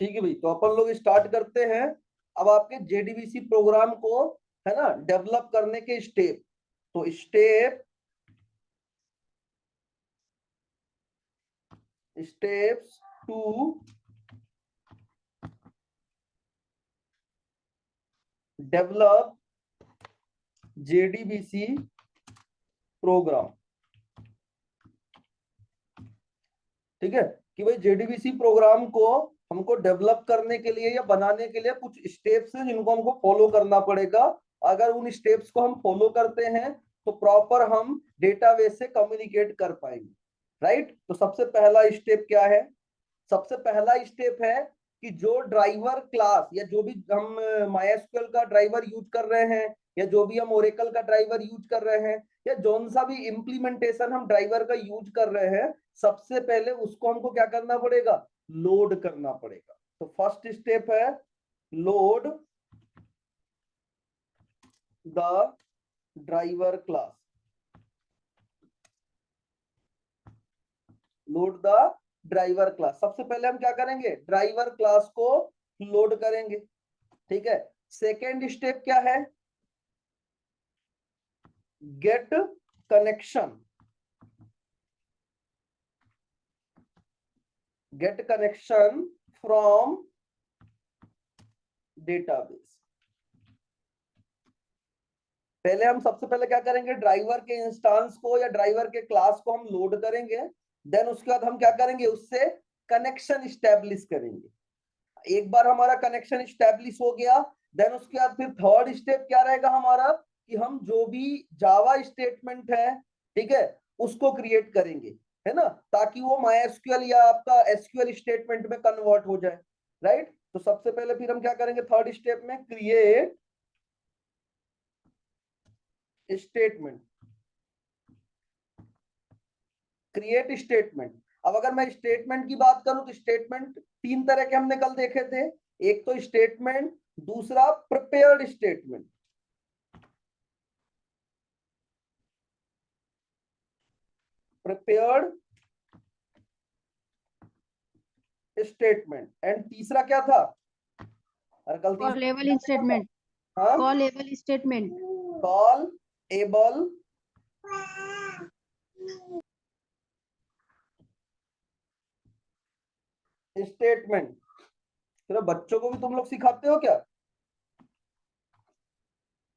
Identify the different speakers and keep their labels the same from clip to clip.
Speaker 1: ठीक है भाई, तो अपन लोग स्टार्ट करते हैं अब आपके जेडीबीसी प्रोग्राम को, है ना, डेवलप करने के स्टेप। तो steps to develop JDBC program. ठीक है कि भाई जेडीबीसी प्रोग्राम को हमको डेवलप करने के लिए या बनाने के लिए कुछ स्टेप्स हैं जिनको हमको फॉलो करना पड़ेगा। अगर उन स्टेप्स को हम फॉलो करते हैं तो प्रॉपर हम डेटाबेस से कम्युनिकेट कर पाएंगे। राइट, तो सबसे पहला स्टेप क्या है? सबसे पहला स्टेप है कि जो ड्राइवर क्लास या जो भी हम माइस्क्यूएल का ड्राइवर यूज कर रहे हैं या जो भी हम ओरेकल का ड्राइवर यूज कर रहे हैं या जौन सा भी इम्प्लीमेंटेशन हम ड्राइवर का यूज कर रहे हैं, सबसे पहले उसको हमको क्या करना पड़ेगा? लोड करना पड़ेगा। तो फर्स्ट स्टेप है load the driver class. Load the driver class, सबसे पहले हम क्या करेंगे? ड्राइवर क्लास को लोड करेंगे। ठीक है, सेकेंड स्टेप क्या है? Get connection. Get connection from database. पहले हम सबसे पहले क्या करेंगे? ड्राइवर के इंस्टेंस को या ड्राइवर के क्लास को हम लोड करेंगे। देन उसके बाद हम क्या करेंगे? उससे कनेक्शन स्टैब्लिश करेंगे। एक बार हमारा कनेक्शन स्टैब्लिश हो गया, देन उसके बाद फिर थर्ड स्टेप क्या रहेगा हमारा? कि हम जो भी जावा स्टेटमेंट है, ठीक है, उसको क्रिएट करेंगे, है ना, ताकि वो माइस्क्यूएल या आपका एसक्यूएल स्टेटमेंट में कन्वर्ट हो जाए। राइट, तो सबसे पहले फिर हम क्या करेंगे? थर्ड स्टेप में क्रिएट स्टेटमेंट। Create statement. अब अगर मैं स्टेटमेंट की बात करूं तो स्टेटमेंट तीन तरह के हमने कल देखे थे। एक तो स्टेटमेंट, दूसरा prepared statement. Prepared statement and तीसरा क्या था? अरे कल
Speaker 2: कॉल एबल स्टेटमेंट।
Speaker 1: हाँ,
Speaker 2: call able statement.
Speaker 1: Call able statement. तो बच्चों को भी तुम लोग सिखाते हो क्या?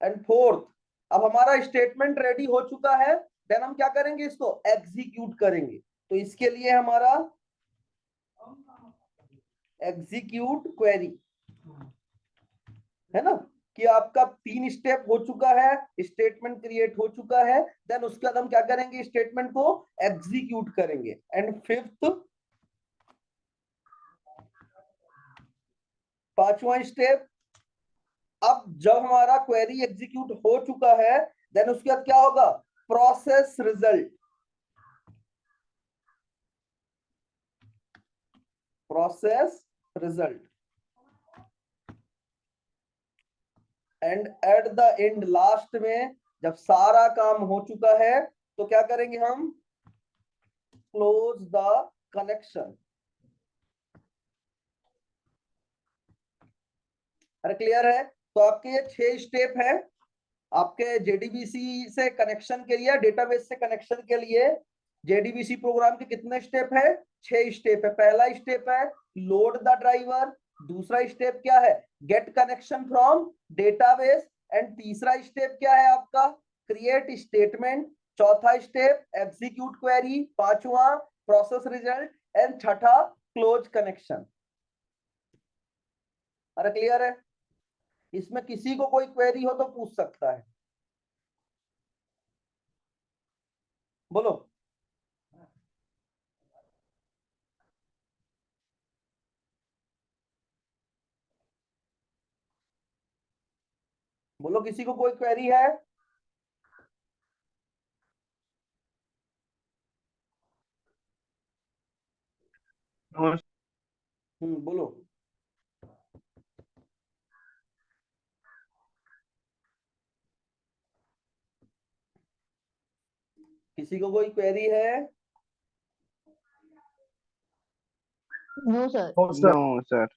Speaker 1: एंड फोर्थ, अब हमारा स्टेटमेंट रेडी हो चुका है, देन हम क्या करेंगे? इसको एग्जीक्यूट करेंगे। तो इसके लिए हमारा एग्जीक्यूट क्वेरी, है ना, कि आपका तीन स्टेप हो चुका है, स्टेटमेंट क्रिएट हो चुका है, देन उसके बाद हम क्या करेंगे? स्टेटमेंट को एग्जीक्यूट करेंगे। एंड फिफ्थ, पांचवा स्टेप, अब जब हमारा क्वेरी एग्जीक्यूट हो चुका है, देन उसके बाद क्या होगा? Process result. Process result and at the end, last में जब सारा काम हो चुका है तो क्या करेंगे हम? Close the connection. अरे क्लियर है? तो आपके ये 6 स्टेप है आपके जेडीबीसी से कनेक्शन के लिए, डेटाबेस से कनेक्शन के लिए। जेडीबीसी प्रोग्राम के कितने स्टेप है? 6 स्टेप है। पहला स्टेप है लोड द ड्राइवर, दूसरा स्टेप क्या है? Get connection from database, and तीसरा स्टेप क्या है आपका? क्रिएट स्टेटमेंट, चौथा स्टेप एग्जीक्यूट क्वेरी, पांचवा प्रोसेस रिजल्ट, एंड छठा क्लोज कनेक्शन। अरे क्लियर है? इसमें किसी को कोई क्वेरी हो तो पूछ सकता है, बोलो। बोलो, किसी को कोई क्वेरी है? बोलो। किसी को कोई क्वेरी है?
Speaker 3: No sir.
Speaker 4: No sir.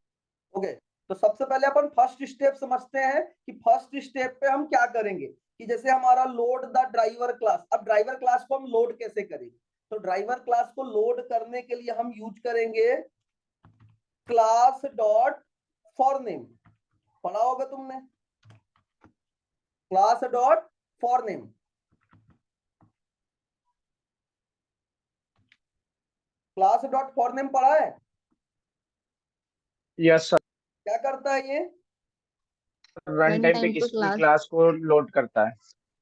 Speaker 1: Okay, तो सबसे पहले अपन फर्स्ट स्टेप समझते हैं कि फर्स्ट स्टेप पे हम क्या करेंगे। कि जैसे हमारा लोड द ड्राइवर क्लास, अब ड्राइवर क्लास को हम लोड कैसे करेंगे। तो ड्राइवर क्लास को लोड करने के लिए हम यूज करेंगे क्लास डॉट फॉर नेम। पढ़ा होगा तुमने, class dot for name. Class dot for name पढ़ा है।
Speaker 3: यस सर,
Speaker 1: क्या करता है ये,
Speaker 3: रन टाइम पे
Speaker 2: time पे
Speaker 3: किसी
Speaker 2: class-
Speaker 3: क्लास को लोड करता है।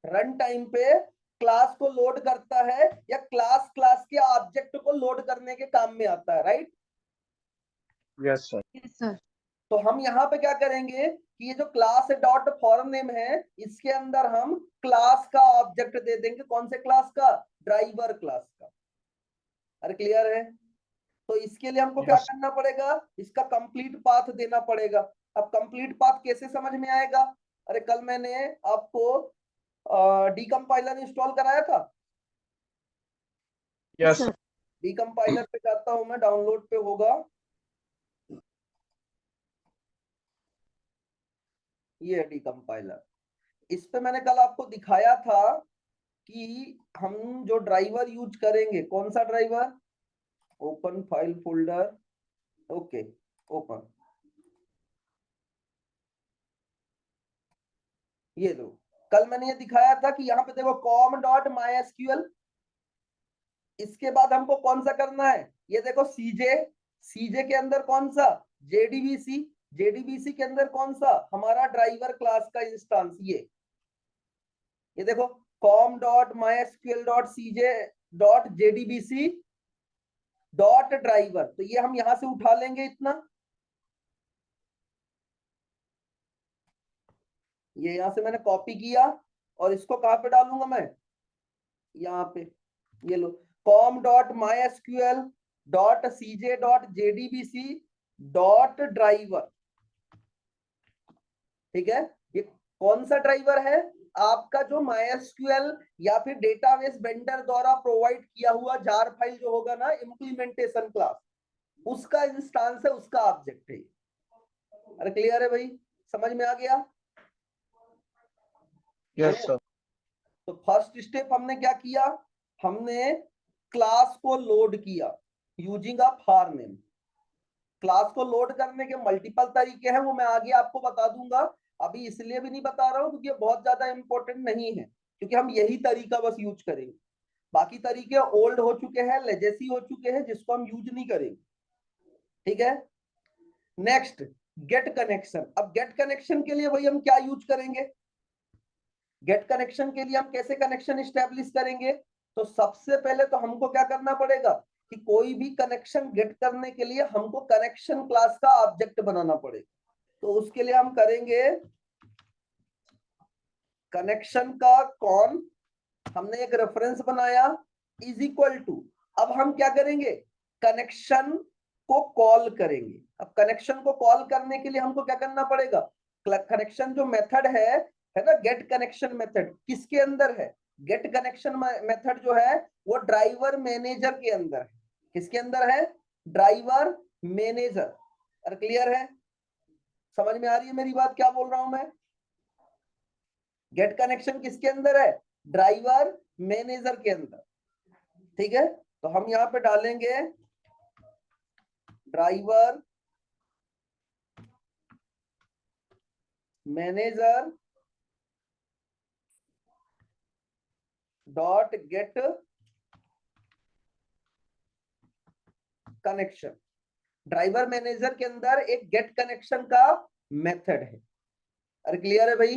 Speaker 1: रन टाइम पे क्लास को लोड करता है या क्लास क्लास के ऑब्जेक्ट को लोड करने के काम में आता है, right.
Speaker 3: Yes sir,
Speaker 2: Yes, sir.
Speaker 1: तो हम यहाँ पे क्या करेंगे कि ये जो क्लास डॉट फॉर नेम है इसके अंदर हम क्लास का ऑब्जेक्ट दे देंगे। कौन से क्लास का, ड्राइवर क्लास का। अरे क्लियर है। तो इसके लिए हमको क्या
Speaker 3: Yes.
Speaker 1: करना पड़ेगा, इसका कंप्लीट पाथ देना पड़ेगा। अब कंप्लीट पाथ कैसे समझ में आएगा। अरे कल मैंने आपको डीकंपाइलर इंस्टॉल कराया था।
Speaker 3: Yes
Speaker 2: sir.
Speaker 3: सर,
Speaker 1: डीकंपाइलर पे जाता हूं मैं, डाउनलोड पे होगा ये डीकंपाइलर। इस पे मैंने कल आपको दिखाया था कि हम जो ड्राइवर यूज करेंगे, कौन सा driver, open file folder, okay open, ये लो। कल मैंने ये दिखाया था कि यहाँ पे देखो कॉम डॉट माई एसक्यूएल। इसके बाद हमको कौन सा करना है, ये देखो सीजे। सीजे के अंदर कौन सा, जेडीबीसी। जेडीबीसी के अंदर कौन सा, हमारा ड्राइवर क्लास का इंस्टांस। ये देखो com dot my SQL dot CJ dot JDBC dot driver. तो ये हम यहां से उठा लेंगे इतना, ये यहां से मैंने कॉपी किया और इसको कहां पे डालूंगा मैं, यहाँ पे। ये लो com dot my SQL dot CJ dot JDBC dot driver. ठीक है, ये कौन सा ड्राइवर है, आपका जो MySQL या फिर डेटाबेस वेंडर द्वारा प्रोवाइड किया हुआ जार फाइल जो होगा ना, इम्प्लीमेंटेशन क्लास, उसका इंस्टांस है, उसका ऑब्जेक्ट है। अरे क्लियर है भाई, समझ में आ गया।
Speaker 3: यस सर,
Speaker 1: तो फर्स्ट स्टेप हमने क्या किया, हमने क्लास को लोड किया using a for name. Class को लोड करने के मल्टीपल तरीके हैं, वो मैं आगे आपको बता दूंगा। अभी इसलिए भी नहीं बता रहा हूं क्योंकि ये बहुत ज्यादा इंपॉर्टेंट नहीं है, क्योंकि हम यही तरीका बस यूज करेंगे। बाकी तरीके ओल्ड हो चुके हैं, लेजेसी हो चुके हैं, जिसको हम यूज नहीं करेंगे। ठीक है, नेक्स्ट गेट कनेक्शन। अब गेट कनेक्शन के लिए भाई हम क्या यूज करेंगे, गेट कनेक्शन के लिए हम कैसे कनेक्शन स्टैब्लिश करेंगे। तो सबसे पहले तो हमको क्या करना पड़ेगा कि कोई भी कनेक्शन गेट करने के लिए हमको कनेक्शन क्लास का ऑब्जेक्ट बनाना पड़ेगा। तो उसके लिए हम करेंगे कनेक्शन का कौन, हमने एक रेफरेंस बनाया, इज इक्वल टू। अब हम क्या करेंगे, कनेक्शन को कॉल करेंगे। अब कनेक्शन को कॉल करने के लिए हमको क्या करना पड़ेगा, कनेक्शन जो मेथड है ना, गेट कनेक्शन मेथड किसके अंदर है, गेट कनेक्शन मेथड जो है वो ड्राइवर मैनेजर के अंदर है। किसके अंदर है, ड्राइवर मैनेजर। और क्लियर है, समझ में आ रही है मेरी बात, क्या बोल रहा हूं मैं। गेट कनेक्शन किसके अंदर है, ड्राइवर मैनेजर के अंदर। ठीक है, तो हम यहां पे डालेंगे driver manager dot get connection. Driver manager के अंदर एक गेट कनेक्शन का मेथड है। अरे क्लियर है भाई।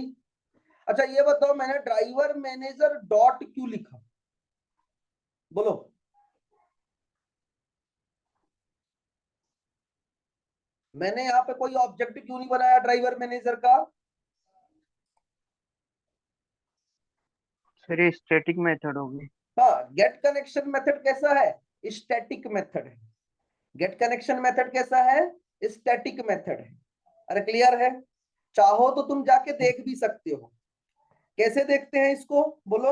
Speaker 1: अच्छा ये बताओ, मैंने ड्राइवर मैनेजर डॉट क्यों लिखा, बोलो। मैंने यहाँ पे कोई ऑब्जेक्ट क्यों नहीं बनाया ड्राइवर मैनेजर का,
Speaker 4: सर ये स्टैटिक मेथड होगी।
Speaker 1: हाँ गेट कनेक्शन मेथड कैसा है, स्टैटिक मेथड है। गेट कनेक्शन मेथड कैसा है, स्टैटिक मेथड है। अरे क्लियर है, चाहो तो तुम जाके देख भी सकते हो। कैसे देखते हैं इसको, बोलो।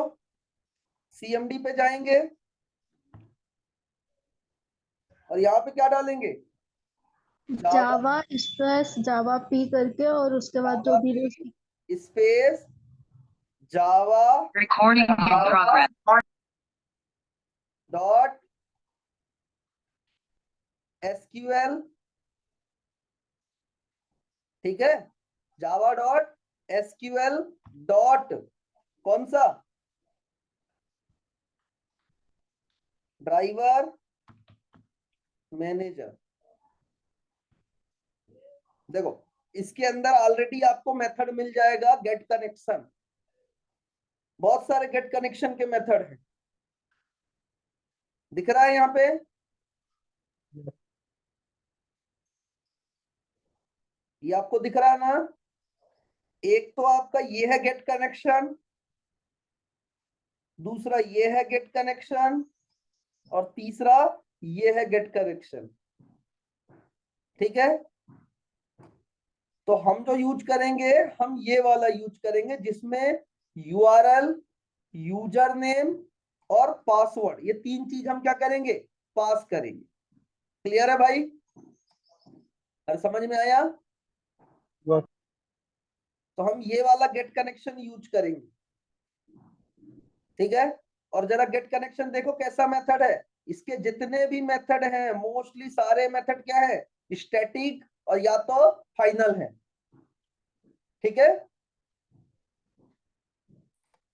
Speaker 1: सीएमडी पे जाएंगे और यहाँ पे क्या डालेंगे,
Speaker 2: जावा स्पेस जावा पी करके और उसके बाद जो भी
Speaker 1: space Java
Speaker 5: Recording in progress.
Speaker 1: Dot SQL, ठीक है, जावा डॉट एसक्यूएल डॉट कौन सा, ड्राइवर मैनेजर। देखो इसके अंदर ऑलरेडी आपको मेथड मिल जाएगा गेट कनेक्शन, बहुत सारे गेट कनेक्शन के मेथड हैं, दिख रहा है यहाँ पे, ये आपको दिख रहा है ना। एक तो आपका ये है गेट कनेक्शन, दूसरा ये है गेट कनेक्शन, और तीसरा ये है गेट कनेक्शन, ठीक है। तो हम जो यूज करेंगे, हम ये वाला यूज करेंगे जिसमें यूआरएल, यूजर नेम और पासवर्ड, ये तीन चीज हम क्या करेंगे, पास करेंगे। क्लियर है भाई, हर समझ में आया। तो हम ये वाला गेट कनेक्शन यूज करेंगे, ठीक है। और जरा गेट कनेक्शन देखो कैसा मेथड है, इसके जितने भी मेथड हैं मोस्टली सारे मेथड क्या है, स्टैटिक और या तो फाइनल है, ठीक है।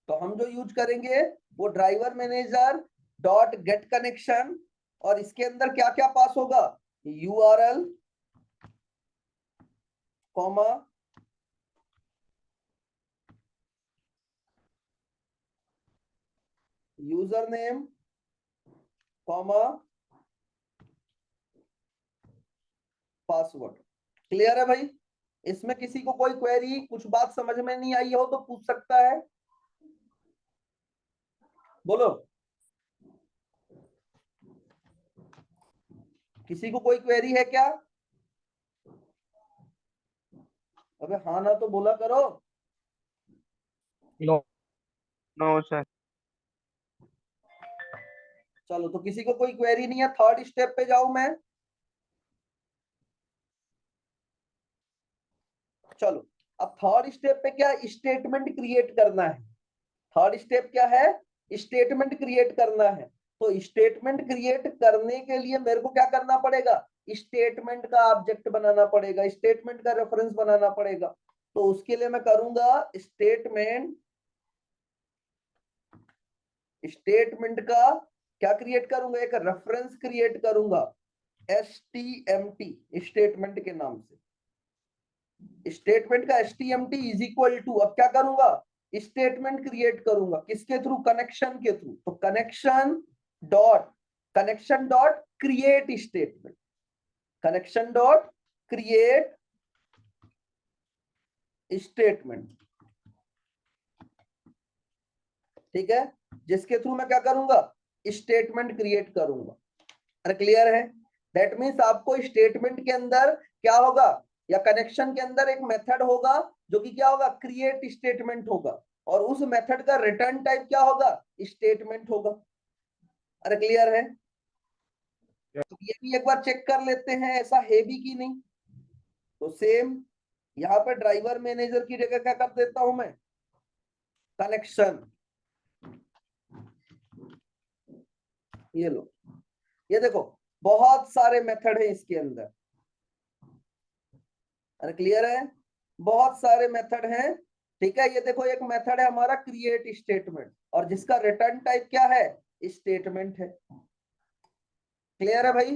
Speaker 1: तो हम जो यूज करेंगे वो driver manager dot get connection, और इसके अंदर क्या क्या पास होगा, URL comma user name comma password. Clear है भाई, इसमें किसी को कोई क्वेरी, कुछ बात समझ में नहीं आई हो तो पूछ सकता है, बोलो। किसी को कोई क्वेरी है क्या, अबे हाँ ना तो बोला करो।
Speaker 3: No
Speaker 4: no sir.
Speaker 1: चलो तो किसी को कोई क्वेरी नहीं है, थर्ड स्टेप पे जाऊं मैं। चलो अब थर्ड स्टेप पे क्या, स्टेटमेंट क्रिएट करना है। थर्ड स्टेप क्या है, स्टेटमेंट क्रिएट करना है। तो स्टेटमेंट क्रिएट करने के लिए मेरे को क्या करना पड़ेगा, स्टेटमेंट का ऑब्जेक्ट बनाना पड़ेगा, स्टेटमेंट का रेफरेंस बनाना पड़ेगा। तो उसके लिए मैं करूंगा स्टेटमेंट, स्टेटमेंट का क्या क्रिएट करूंगा, एक रेफरेंस क्रिएट करूंगा STMT स्टेटमेंट के नाम से। स्टेटमेंट का STMT इज इक्वल टू, अब क्या करूंगा, स्टेटमेंट क्रिएट करूंगा किसके थ्रू, कनेक्शन के थ्रू। तो connection dot create statement, connection dot create statement, ठीक है, जिसके थ्रू मैं क्या करूंगा, स्टेटमेंट क्रिएट करूंगा। अरे क्लियर है, दैट मीन्स आपको स्टेटमेंट के अंदर क्या होगा, या कनेक्शन के अंदर एक मेथड होगा जो कि क्या होगा, क्रिएट स्टेटमेंट होगा, और उस मेथड का रिटर्न टाइप क्या होगा, स्टेटमेंट होगा। अरे क्लियर है, तो ये भी एक बार चेक कर लेते हैं ऐसा है भी कि नहीं। तो सेम यहाँ पे ड्राइवर मैनेजर की जगह क्या कर देता हूं मैं, कनेक्शन, ये लो, ये देखो बहुत सारे मेथड है इसके अंदर। अरे क्लियर है, बहुत सारे मेथड हैं, ठीक है। ये देखो एक मेथड है हमारा क्रिएट स्टेटमेंट, और जिसका रिटर्न टाइप क्या है, स्टेटमेंट है। क्लियर है भाई,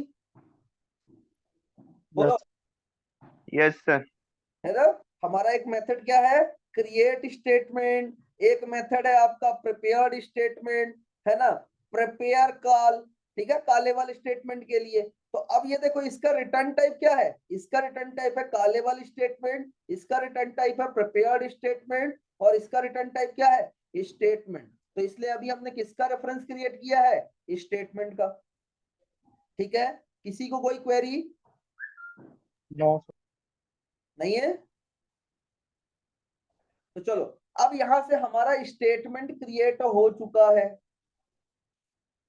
Speaker 1: बोलो।
Speaker 4: Yes sir.
Speaker 1: है ना, हमारा एक मेथड क्या है, क्रिएट स्टेटमेंट, एक मेथड है आपका प्रिपेयर्ड स्टेटमेंट, है ना, प्रिपेयर कॉल, ठीक है, काले वाले स्टेटमेंट के लिए। तो अब ये देखो इसका रिटर्न टाइप क्या है, इसका रिटर्न टाइप है काले वाली स्टेटमेंट, इसका रिटर्न टाइप है प्रिपेयर्ड स्टेटमेंट, और इसका रिटर्न टाइप क्या है, स्टेटमेंट। तो इसलिए अभी हमने किसका रेफरेंस क्रिएट किया है, स्टेटमेंट का, ठीक है। किसी को कोई क्वेरी
Speaker 3: नो
Speaker 1: नहीं है, तो चलो अब यहां से हमारा स्टेटमेंट क्रिएट हो चुका है।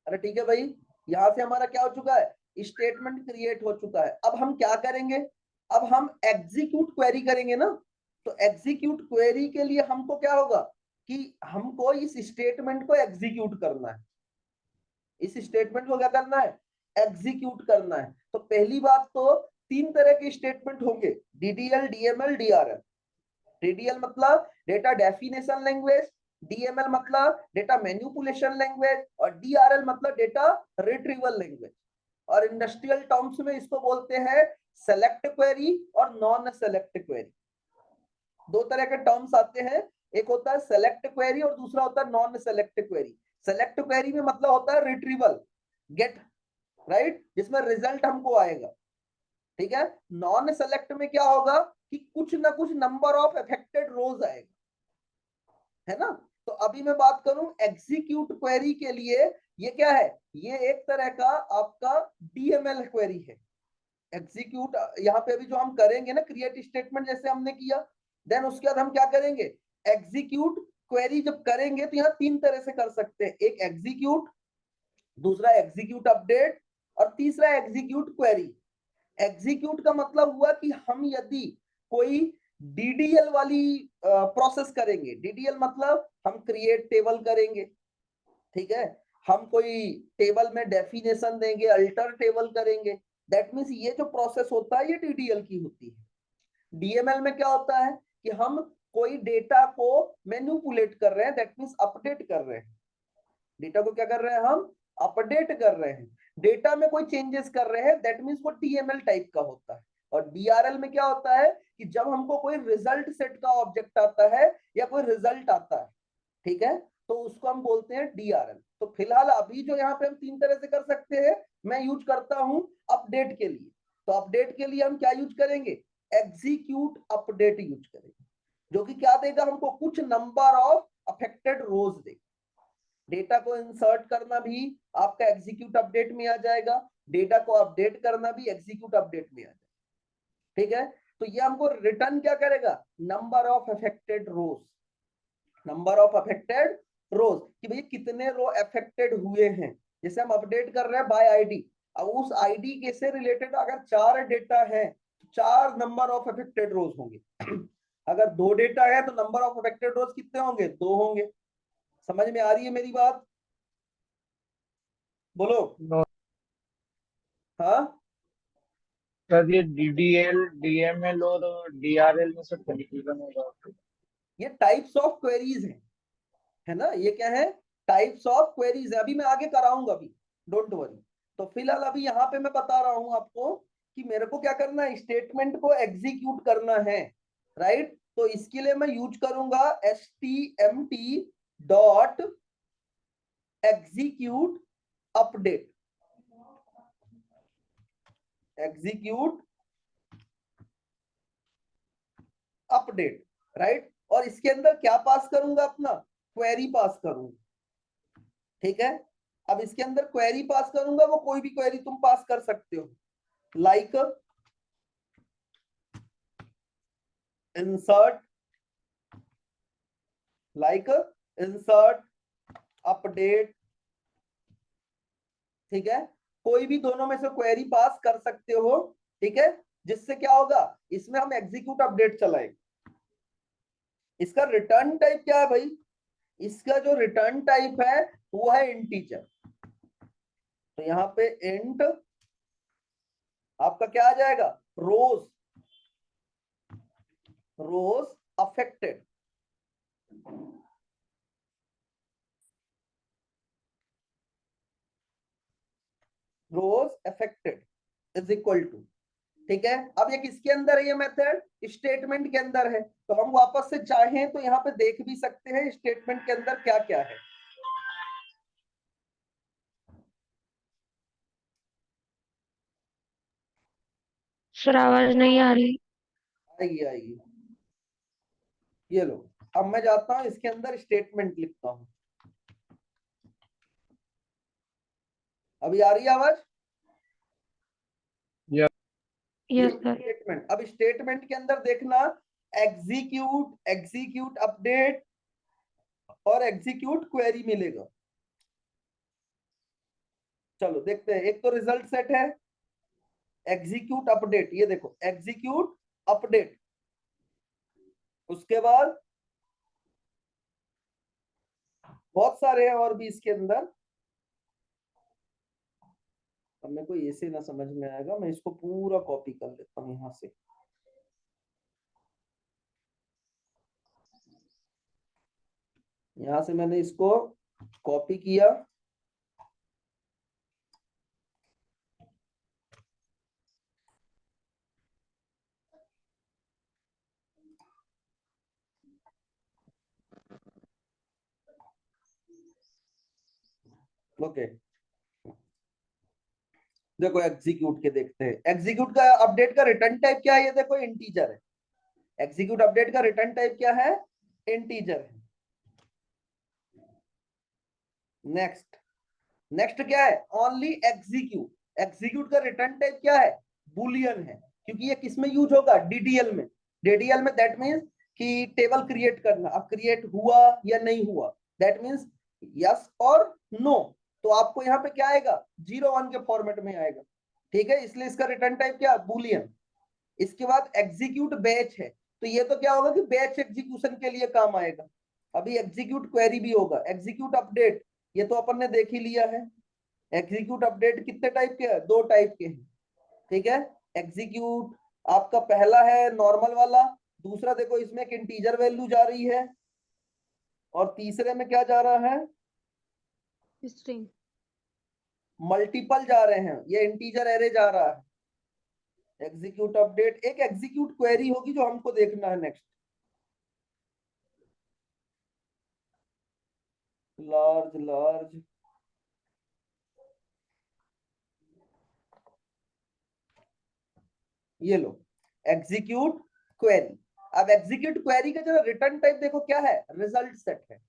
Speaker 1: अरे ठीक है भाई, यहां से हमारा क्या हो चुका है, स्टेटमेंट क्रिएट हो चुका है। अब हम क्या करेंगे, अब हम एग्जीक्यूट क्वेरी करेंगे ना। तो एग्जीक्यूट क्वेरी के लिए हमको क्या होगा कि हमको इस स्टेटमेंट को एग्जीक्यूट करना है। इस स्टेटमेंट को क्या करना है, एग्जीक्यूट करना है। तो पहली बात तो 3 तरह के स्टेटमेंट होंगे, डीडीएल, डीएमएल, डीआरएल। डीडीएल मतलब डेटा डेफिनेशन लैंग्वेज, डीएमएल मतलब डेटा मैनिपुलेशन लैंग्वेज, और डीआरएल मतलब डेटा रिट्रीवल लैंग्वेज। और इंडस्ट्रियल टर्म्स में इसको बोलते हैं सेलेक्ट क्वेरी और नॉन सेलेक्ट क्वेरी। 2 तरह के टर्म्स आते हैं, एक होता है सेलेक्ट क्वेरी और दूसरा होता है non select query. Select query में मतलब होता है रिट्रीवल, गेट, राइट, जिसमें रिजल्ट हमको आएगा, ठीक है। नॉन सेलेक्ट में क्या होगा कि कुछ ना कुछ नंबर ऑफ अफेक्टेड रोज आएगा, है ना। तो अभी मैं बात करूं एग्जीक्यूट क्वेरी के लिए, ये क्या है, ये एक तरह का आपका डीएमएल क्वेरी है। एग्जीक्यूट यहाँ पे अभी जो हम करेंगे ना, क्रिएट स्टेटमेंट जैसे हमने किया, देन उसके बाद हम क्या करेंगे, एग्जीक्यूट क्वेरी जब करेंगे तो यहाँ 3 तरह से कर सकते हैं, एक एग्जीक्यूट, दूसरा एग्जीक्यूट अपडेट, और तीसरा एग्जीक्यूट क्वेरी। एग्जीक्यूट का मतलब हुआ कि हम यदि कोई डीडीएल वाली प्रोसेस करेंगे, डीडीएल मतलब हम क्रिएट टेबल करेंगे, ठीक है, हम कोई टेबल में डेफिनेशन देंगे, अल्टर टेबल करेंगे, दैट मींस ये जो प्रोसेस होता है ये डीडीएल की होती है। डीएमएल में क्या होता है कि हम कोई डेटा को मैनिपुलेट कर रहे हैं, दैट मींस अपडेट कर रहे हैं, डेटा को क्या कर रहे हैं, हम अपडेट कर रहे हैं, डेटा में कोई चेंजेस कर रहे हैं, दैट मींस वो डीएमएल टाइप का होता है। और डीआरएल में क्या होता है कि जब हमको कोई रिजल्ट सेट का ऑब्जेक्ट आता है या कोई रिजल्ट आता है, ठीक है, तो उसको हम बोलते हैं डीआरएल। तो फिलहाल अभी जो यहाँ पे हम 3 तरह से कर सकते हैं, मैं यूज करता हूं अपडेट के लिए। तो अपडेट के लिए हम क्या यूज करेंगे, एग्जीक्यूट अपडेट यूज करेंगे, जो कि क्या देगा हमको, कुछ नंबर ऑफ अफेक्टेड रोज देगा। डेटा को इंसर्ट करना भी आपका एग्जीक्यूट अपडेट में आ जाएगा, डेटा को अपडेट करना भी एग्जीक्यूट अपडेट में आ जाएगा, ठीक है। तो ये हमको रिटर्न क्या करेगा, number of affected rows, number of affected rows, कि भाई कितने रो अफेक्टेड हुए हैं। जैसे हम अपडेट कर रहे हैं बाय आईडी, अब उस आईडी के से रिलेटेड अगर 4 डेटा है तो 4 नंबर ऑफ अफेक्टेड रोज होंगे। अगर 2 डेटा है तो नंबर ऑफ अफेक्टेड रोज कितने होंगे, 2 होंगे। समझ में आ रही है मेरी बात, बोलो।
Speaker 3: नो
Speaker 1: हाँ,
Speaker 3: सर, ये डीडीएल, डीएमएल और डीआरएल में सब कंफ्यूजन होगा।
Speaker 1: ये टाइप्स ऑफ क्वेरीज है ना, ये क्या है, टाइप्स ऑफ क्वेरीज है। अभी मैं आगे कराऊंगा, अभी डोंट वरी। तो फिलहाल अभी यहाँ पे मैं बता रहा हूं आपको कि मेरे को क्या करना है, स्टेटमेंट को एग्जीक्यूट करना है, राइट। तो इसके लिए मैं यूज करूंगा stmt dot execute update, execute update, right. और इसके अंदर क्या पास करूंगा, अपना क्वेरी पास करूंगा, ठीक है। अब इसके अंदर क्वेरी पास करूंगा, वो कोई भी क्वेरी तुम पास कर सकते हो, लाइक इंसर्ट, अपडेट, ठीक है। कोई भी दोनों में से क्वेरी पास कर सकते हो, ठीक है। जिससे क्या होगा, इसमें हम एग्जीक्यूट अपडेट चलाएंगे। इसका रिटर्न टाइप क्या है भाई, इसका जो रिटर्न टाइप है वो है इंटीजर। तो यहाँ पे इंट आपका क्या आ जाएगा, rows, rows affected, rows affected is equal to, ठीक है। अब ये किसके अंदर है, ये मेथड स्टेटमेंट के अंदर है। तो हम वापस से चाहें तो यहाँ पे देख भी सकते हैं स्टेटमेंट के अंदर क्या क्या है।
Speaker 6: सर आवाज नहीं आ रही।
Speaker 1: आइए आइए, ये लो। अब मैं जाता हूं इसके अंदर स्टेटमेंट लिखता हूं, अभी आ रही है आवाज,
Speaker 6: यस सर।
Speaker 1: स्टेटमेंट। अब स्टेटमेंट के अंदर देखना, एग्जीक्यूट, एग्जीक्यूट अपडेट और एग्जीक्यूट क्वेरी मिलेगा। चलो देखते हैं, एक तो रिजल्ट सेट है, एग्जीक्यूट अपडेट, ये देखो एग्जीक्यूट अपडेट। उसके बाद बहुत सारे हैं और भी इसके अंदर, अब मेरे को ऐसे ना समझ में आएगा, मैं इसको पूरा कॉपी कर लेता हूं यहां से। यहां से मैंने इसको कॉपी किया, ओके। देखो एग्जीक्यूट के देखते हैं, एग्जीक्यूट का अपडेट का रिटर्न टाइप क्या है, ये देखो इंटीजर है। एग्जीक्यूट अपडेट का रिटर्न टाइप क्या है, इंटीजर है। नेक्स्ट, नेक्स्ट क्या है, ओनली एग्जीक्यूट। एग्जीक्यूट का रिटर्न टाइप क्या है, बुलियन है, क्योंकि ये किस में यूज होगा, डीडीएल में। डीडीएल में दैट मीन्स कि टेबल क्रिएट करना, अब क्रिएट हुआ या नहीं हुआ, दैट मीन्स यस और नो। तो आपको यहाँ पे क्या आएगा, 0 1 के फॉर्मेट में आएगा, ठीक है, इसलिए इसका रिटर्न टाइप क्या, बुलियन। इसके बाद एग्जीक्यूट बैच है, तो ये तो क्या होगा कि बैच एग्जीक्यूशन के लिए काम आएगा। अभी एग्जीक्यूट क्वेरी भी होगा, एग्जीक्यूट अपडेट ये तो अपन ने देख ही लिया है। एग्जीक्यूट अपडेट कितने टाइप के हैं, 2 टाइप के हैं, ठीक है। एग्जीक्यूट आपका पहला है नॉर्मल वाला, दूसरा देखो इसमें एक इंटीजर वैल्यू जा रही है, और तीसरे में क्या जा रहा है,
Speaker 2: स्ट्रिंग।
Speaker 1: मल्टीपल जा रहे हैं, ये इंटीजर एरे जा रहा है। एग्जीक्यूट अपडेट, एक एग्जीक्यूट क्वेरी होगी जो हमको देखना है नेक्स्ट। लार्ज लार्ज, ये लो एग्जीक्यूट क्वेरी। अब एग्जीक्यूट क्वेरी का जो रिटर्न टाइप देखो क्या है, रिजल्ट सेट है,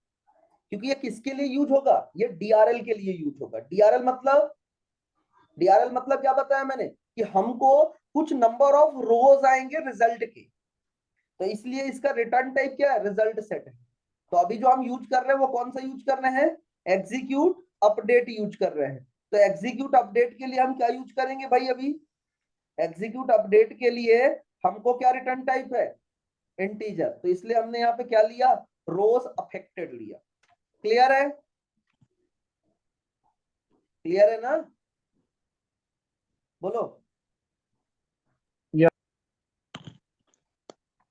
Speaker 1: क्योंकि ये किसके लिए यूज होगा, ये डीआरएल के लिए यूज होगा। डीआरएल मतलब, डीआरएल मतलब क्या बताया मैंने, कि हमको कुछ नंबर ऑफ रोज आएंगे रिजल्ट के, तो इसलिए इसका रिटर्न टाइप क्या है, रिजल्ट सेट है। तो अभी जो हम यूज कर रहे हैं वो कौन सा यूज कर रहे हैं, एग्जीक्यूट अपडेट यूज कर रहे हैं। तो एग्जीक्यूट अपडेट के लिए हम क्या यूज करेंगे भाई, अभी एग्जीक्यूट अपडेट के लिए हमको क्या रिटर्न टाइप है, इंटीजर, तो इसलिए हमने यहाँ पे क्या लिया, रोज अफेक्टेड लिया। क्लियर है, क्लियर है ना, बोलो।
Speaker 3: या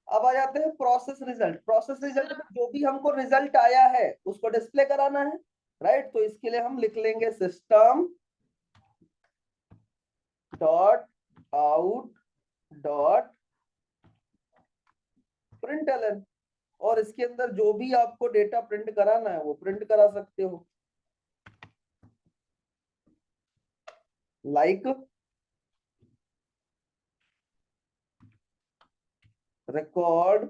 Speaker 1: अब आ जाते हैं प्रोसेस रिजल्ट। प्रोसेस रिजल्ट में जो भी हमको रिजल्ट आया है उसको डिस्प्ले कराना है, राइट। तो इसके लिए हम लिख लेंगे system dot out dot println, और इसके अंदर जो भी आपको डेटा प्रिंट कराना है वो प्रिंट करा सकते हो, लाइक रिकॉर्ड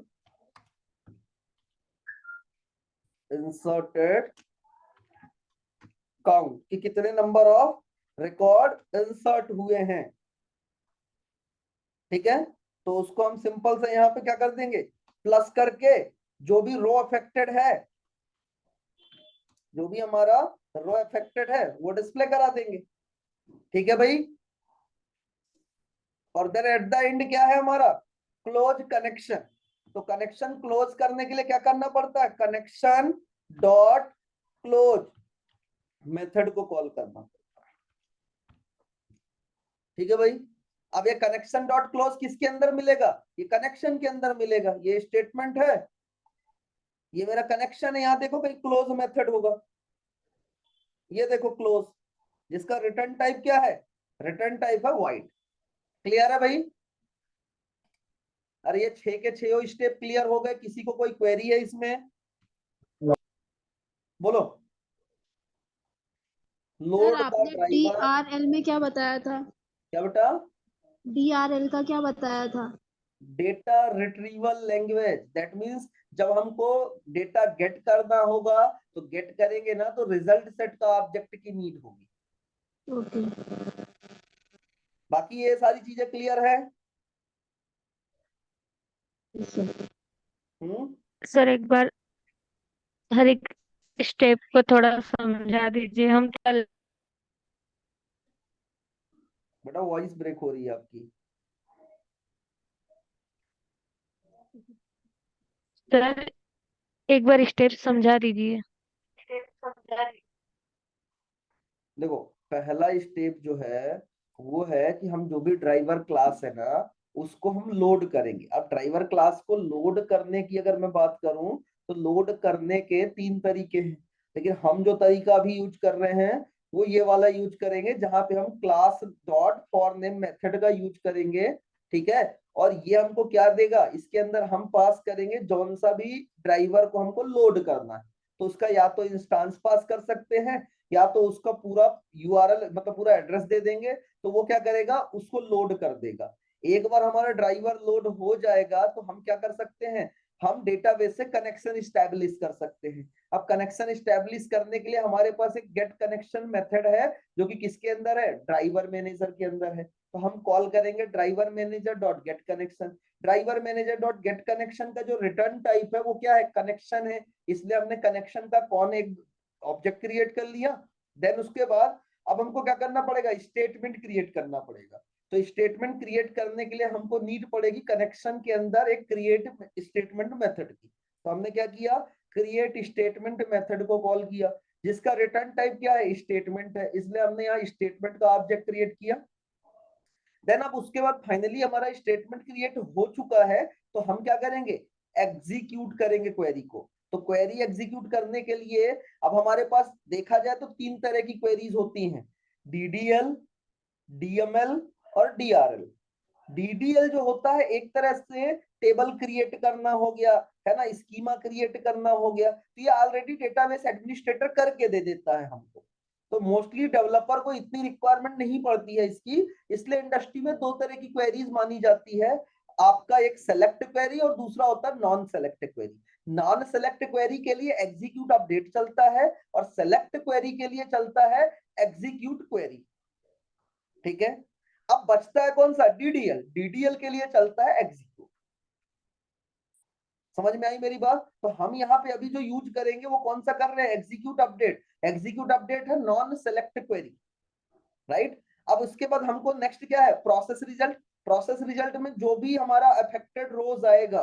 Speaker 1: इंसर्टेड काउंट, कि कितने नंबर ऑफ रिकॉर्ड इंसर्ट हुए हैं, ठीक है। तो उसको हम सिंपल से यहाँ पे क्या कर देंगे, प्लस करके जो भी रो अफेक्टेड है, जो भी हमारा रो अफेक्टेड है वो डिस्प्ले करा देंगे, ठीक है भाई। और देन एट द एंड क्या है हमारा, क्लोज कनेक्शन। तो कनेक्शन क्लोज करने के लिए क्या करना पड़ता है, कनेक्शन डॉट क्लोज मेथड को कॉल करना पड़ता है, ठीक है भाई। अब ये कनेक्शन डॉट क्लोज किसके अंदर मिलेगा, ये कनेक्शन के अंदर मिलेगा। ये स्टेटमेंट है, ये मेरा कनेक्शन है, यहां देखो कहीं क्लोज मेथड होगा, ये देखो क्लोज, जिसका रिटर्न टाइप क्या है, रिटर्न टाइप है वाइड। क्लियर है भाई, अरे ये 6 के 6 स्टेप क्लियर हो गए, किसी को कोई क्वेरी है इसमें, बोलो।
Speaker 2: सर
Speaker 1: लोड द
Speaker 2: आपने
Speaker 1: ड्राइवर,
Speaker 2: DRL में क्या बताया था,
Speaker 1: क्या बेटा,
Speaker 2: DRL का क्या बताया था।
Speaker 1: Data retrieval language, that means जब हमको डेटा गेट करना होगा तो गेट करेंगे ना, तो रिजल्ट सेट का ऑब्जेक्ट की नीड होगी।
Speaker 2: ओके।
Speaker 1: बाकी ये सारी चीजें क्लियर है, हम्म।
Speaker 6: सर एक बार हर एक स्टेप को थोड़ा समझा दीजिए, हम चल
Speaker 1: बेटा वॉइस ब्रेक हो रही है आपकी।
Speaker 6: सर एक बार स्टेप समझा दीजिए।
Speaker 1: देखो पहला स्टेप जो है वो है कि हम जो भी ड्राइवर क्लास है ना उसको हम लोड करेंगे। अब ड्राइवर क्लास को लोड करने की अगर मैं बात करूं तो लोड करने के 3 तरीके हैं, लेकिन हम जो तरीका अभी यूज कर रहे हैं वो ये वाला यूज करेंगे जहां पे हम class dot for name method का यूज करेंगे। ठीक है, और ये हमको क्या देगा, इसके अंदर हम पास करेंगे जौन सा भी ड्राइवर को हमको लोड करना है। तो उसका या तो इंस्टांस पास कर सकते हैं या तो उसका पूरा यूआरएल मतलब पूरा एड्रेस दे देंगे, तो वो क्या करेगा उसको लोड कर देगा। एक बार हमारा ड्राइवर लोड हो जाएगा तो हम क्या कर सकते हैं, हम डेटाबेस से कनेक्शन स्टैब्लिश कर सकते हैं। अब कनेक्शन स्टैब्लिश करने के लिए हमारे पास एक गेट कनेक्शन मेथड है जो कि किसके अंदर है, ड्राइवर मैनेजर के अंदर है। तो हम कॉल करेंगे driver manager dot get connection. Driver manager dot get connection का जो रिटर्न टाइप है वो क्या है, कनेक्शन है, इसलिए हमने कनेक्शन का कौन एक ऑब्जेक्ट क्रिएट कर लिया। देन उसके बाद अब हमको क्या करना पड़ेगा, स्टेटमेंट क्रिएट करना पड़ेगा। तो स्टेटमेंट क्रिएट करने के लिए हमको नीड पड़ेगी कनेक्शन के अंदर एक क्रिएट स्टेटमेंट मेथड की। तो हमने क्या किया, क्रिएट स्टेटमेंट मेथड को कॉल किया जिसका रिटर्न टाइप क्या है, स्टेटमेंट है, इसलिए हमने यहाँ स्टेटमेंट का ऑब्जेक्ट क्रिएट किया। देन अब उसके बाद फाइनली हमारा स्टेटमेंट क्रिएट हो चुका है, तो हम क्या करेंगे, एग्जीक्यूट करेंगे क्वेरी को। तो क्वेरी एग्जीक्यूट करने के लिए अब हमारे पास देखा जाए तो 3 तरह की क्वेरीज होती हैं, डीडीएल, डीएमएल और डीआरएल। डीडीएल जो होता है एक तरह से टेबल क्रिएट करना हो गया, है ना, स्कीमा क्रिएट करना हो गया, तो ये ऑलरेडी डेटाबेस एडमिनिस्ट्रेटर करके दे देता है हमको। तो मोस्टली डेवलपर को इतनी रिक्वायरमेंट नहीं पड़ती है इसकी, इसलिए इंडस्ट्री में 2 तरह की क्वेरीज मानी जाती है। आपका एक सेलेक्ट क्वेरी और दूसरा होता है non select query. Non select query के लिए एग्जीक्यूट अपडेट चलता है और सेलेक्ट क्वेरी के लिए चलता है एग्जीक्यूट क्वेरी। ठीक है, अब बचता है कौन सा, डीडीएल। डीडीएल के लिए चलता है एग्जीक्यूट। समझ में आई मेरी बात। तो हम यहाँ पे अभी जो यूज करेंगे वो कौन सा कर रहे हैं, एग्जीक्यूट अपडेट। एग्जीक्यूट अपडेट है नॉन सेलेक्ट क्वेरी, राइट। अब उसके बाद हमको नेक्स्ट क्या है, प्रोसेस रिजल्ट। प्रोसेस रिजल्ट में जो भी हमारा अफेक्टेड रोज आएगा,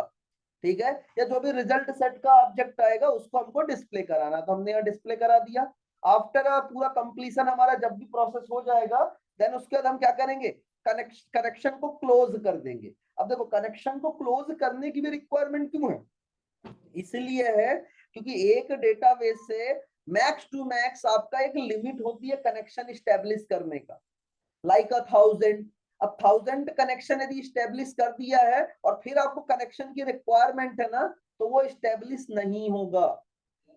Speaker 1: ठीक है, या जो भी रिजल्ट सेट का ऑब्जेक्ट आएगा उसको हमको डिस्प्ले कराना, तो हमने यहाँ डिस्प्ले करा दिया। आफ्टर पूरा कंप्लीशन हमारा जब भी प्रोसेस हो जाएगा, देन उसके बाद हम क्या करेंगे, कनेक्शन को क्लोज कर देंगे। अब देखो कनेक्शन को क्लोज करने की भी रिक्वायरमेंट क्यों है, इसलिए है क्योंकि एक डेटाबेस से मैक्स टू मैक्स आपका एक लिमिट होती है कनेक्शन स्टैब्लिश करने का, लाइक 1000। अब 1000 कनेक्शन यदि स्टेब्लिश कर दिया है और फिर आपको कनेक्शन की रिक्वायरमेंट है ना, तो वो स्टेब्लिश नहीं होगा।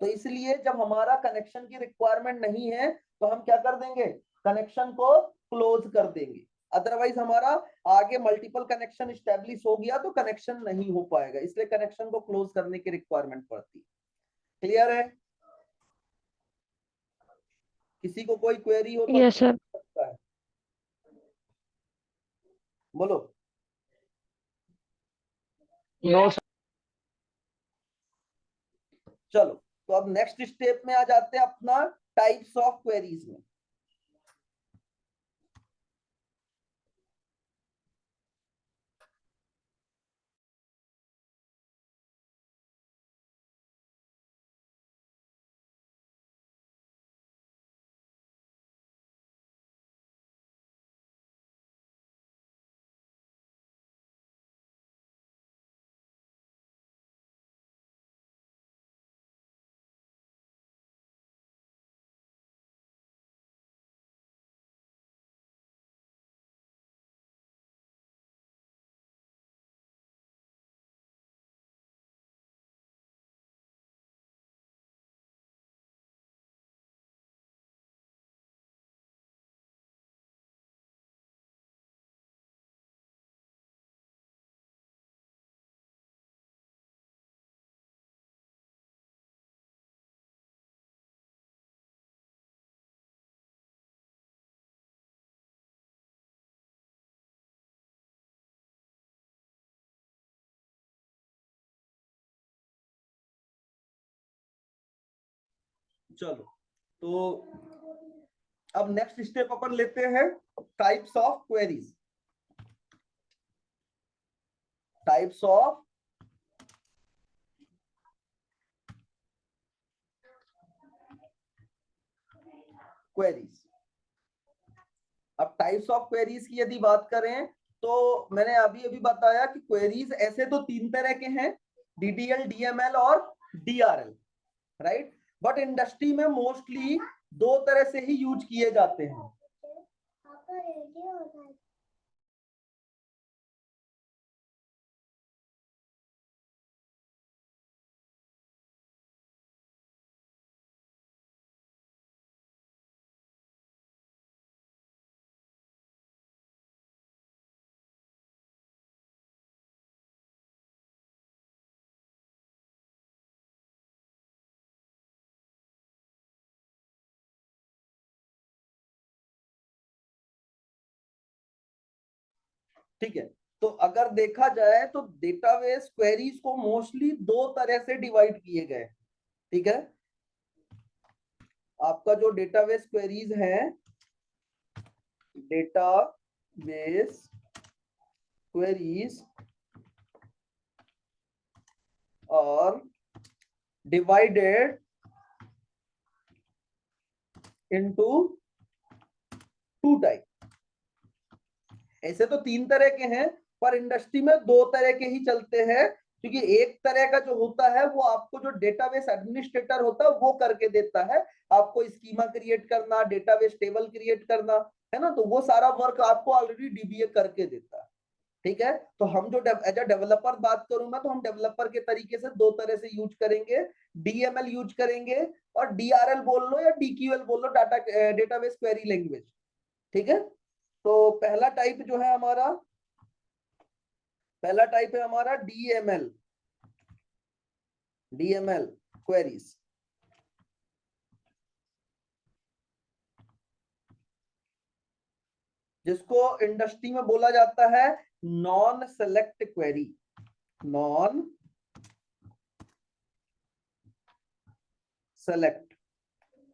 Speaker 1: तो इसलिए जब हमारा कनेक्शन की रिक्वायरमेंट नहीं है तो हम क्या कर देंगे, कनेक्शन को क्लोज कर देंगे। अदरवाइज हमारा आगे मल्टीपल कनेक्शन स्टेब्लिश हो गया तो कनेक्शन नहीं हो पाएगा, इसलिए कनेक्शन को क्लोज करने की रिक्वायरमेंट पड़ती है। क्लियर है, किसी को कोई क्वेरी हो तो
Speaker 6: यस सर।
Speaker 1: सकता है, बोलो।
Speaker 3: नो
Speaker 1: चलो, तो अब नेक्स्ट स्टेप में आ जाते हैं अपना टाइप्स ऑफ क्वेरीज में। चलो, तो अब नेक्स्ट स्टेप अपन लेते हैं types of queries. Types of queries. अब टाइप्स ऑफ क्वेरीज की यदि बात करें तो मैंने अभी अभी बताया कि क्वेरीज ऐसे तो तीन तरह के हैं, डीडीएल, डीएमएल और डीआरएल, राइट। बट इंडस्ट्री में मोस्टली दो तरह से ही यूज किए जाते हैं। ठीक है, तो अगर देखा जाए तो डेटाबेस क्वेरीज को मोस्टली दो तरह से डिवाइड किए गए। ठीक है, आपका जो डेटाबेस क्वेरीज है, डेटाबेस क्वेरीज और डिवाइडेड इनटू टू टाइप। ऐसे तो तीन तरह के हैं, पर इंडस्ट्री में दो तरह के ही चलते हैं, क्योंकि एक तरह का जो होता है वो आपको जो डेटाबेस एडमिनिस्ट्रेटर होता है वो करके देता है, आपको स्कीमा क्रिएट करना, डेटाबेस टेबल क्रिएट करना, है ना, तो वो सारा वर्क आपको ऑलरेडी डीबीए करके देता है। ठीक है, तो हम जो एज अ डेवलपर बात करूंगा तो हम डेवलपर के तरीके से दो तरह से यूज करेंगे, डीएमएल यूज करेंगे और डीआरएल बोल लो या डीक्यूएल बोल लो, डाटा डेटाबेस क्वेरी लैंग्वेज। ठीक है, तो पहला टाइप जो है हमारा, पहला टाइप है हमारा डीएमएल, डीएमएल क्वेरीज। जिसको इंडस्ट्री में बोला जाता है non select query, non select.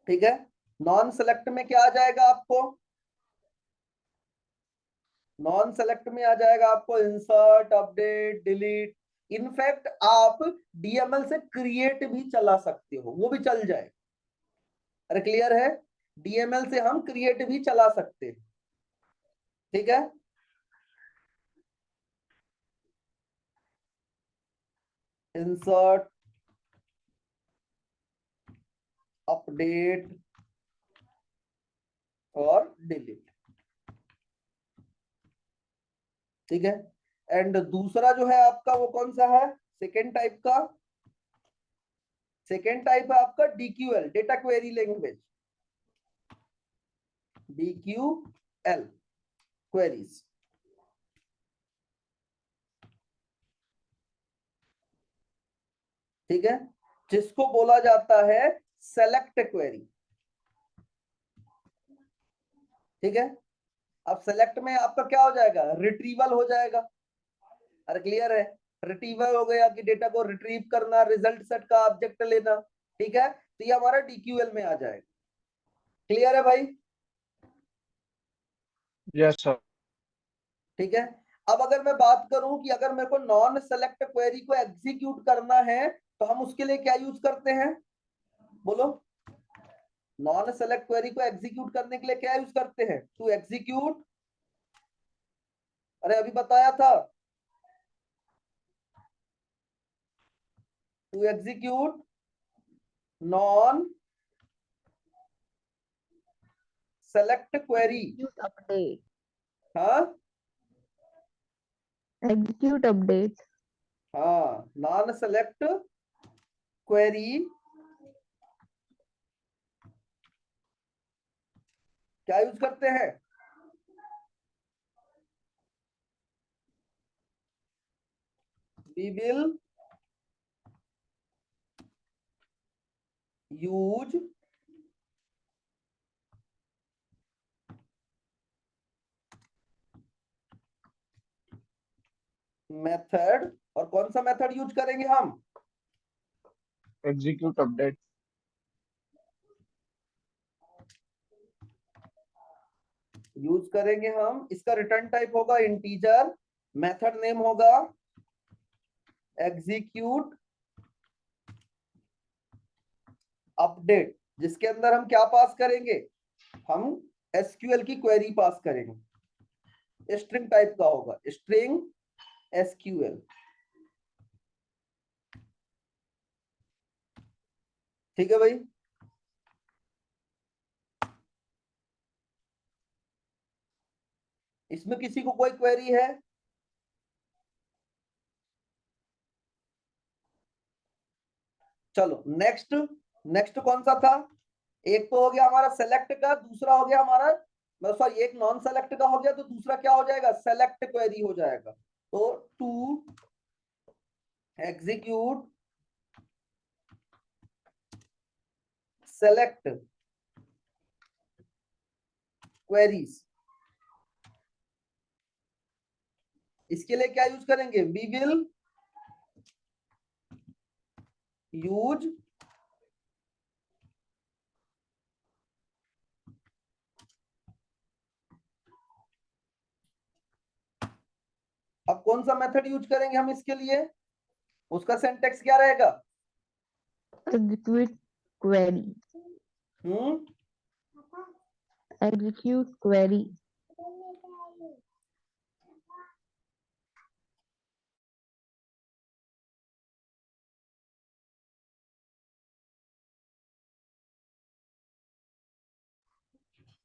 Speaker 1: ठीक है, नॉन सेलेक्ट में क्या आ जाएगा आपको, नॉन सेलेक्ट में आ जाएगा आपको इंसर्ट, अपडेट, डिलीट। इनफैक्ट आप डीएमएल से क्रिएट भी चला सकते हो, वो भी चल जाए। अरे क्लियर है, डीएमएल से हम क्रिएट भी चला सकते हैं। ठीक है, इंसर्ट, अपडेट और डिलीट। ठीक है, एंड दूसरा जो है आपका वो कौन सा है, सेकेंड टाइप का, सेकेंड टाइप है आपका डीक्यूएल, डेटा क्वेरी लैंग्वेज, डीक्यूएल क्वेरीज। ठीक है, जिसको बोला जाता है सेलेक्ट क्वेरी। ठीक है, अब सेलेक्ट में आपका क्या हो जाएगा, रिट्रीवल हो जाएगा। अरे क्लियर है, रिट्रीवल हो गया कि डेटा को रिट्रीव करना, रिजल्ट सेट का ऑब्जेक्ट लेना। ठीक है, तो ये हमारा डीक्यूएल में आ जाएगा। क्लियर है भाई?
Speaker 3: Yes sir.
Speaker 1: ठीक है, अब अगर मैं बात करूं कि अगर मेरे को नॉन सेलेक्ट क्वेरी को एग्जीक्यूट करना है तो हम उसके लिए क्या यूज करते हैं, बोलो। नॉन सेलेक्ट क्वेरी को एग्जीक्यूट करने के लिए क्या यूज करते हैं, टू एग्जीक्यूट, अरे अभी बताया था, to execute non select query.
Speaker 2: execute update,
Speaker 1: हाँ
Speaker 2: execute update,
Speaker 1: हाँ, नॉन सेलेक्ट क्वेरी क्या यूज करते हैं, वी विल यूज मेथड, और कौन सा मेथड यूज करेंगे हम,
Speaker 3: एग्जीक्यूट अपडेट।
Speaker 1: यूज करेंगे हम। इसका रिटर्न टाइप होगा इंटीजर, मेथड नेम होगा एग्जीक्यूट अपडेट, जिसके अंदर हम क्या पास करेंगे, हम एसक्यूएल की क्वेरी पास करेंगे। स्ट्रिंग टाइप का होगा, स्ट्रिंग एसक्यूएल। ठीक है भाई। इसमें किसी को कोई क्वेरी है? चलो नेक्स्ट। नेक्स्ट कौन सा था? एक तो हो गया हमारा सेलेक्ट का, दूसरा हो गया हमारा, मतलब सॉरी एक नॉन सेलेक्ट का हो गया, तो दूसरा क्या हो जाएगा, सेलेक्ट क्वेरी हो जाएगा। तो टू एग्जीक्यूट सेलेक्ट क्वेरीज, इसके लिए क्या यूज करेंगे, वी विल यूज अब कौन सा मेथड यूज करेंगे हम इसके लिए, उसका सिंटेक्स क्या रहेगा,
Speaker 6: execute query,
Speaker 1: हम्म
Speaker 6: execute query,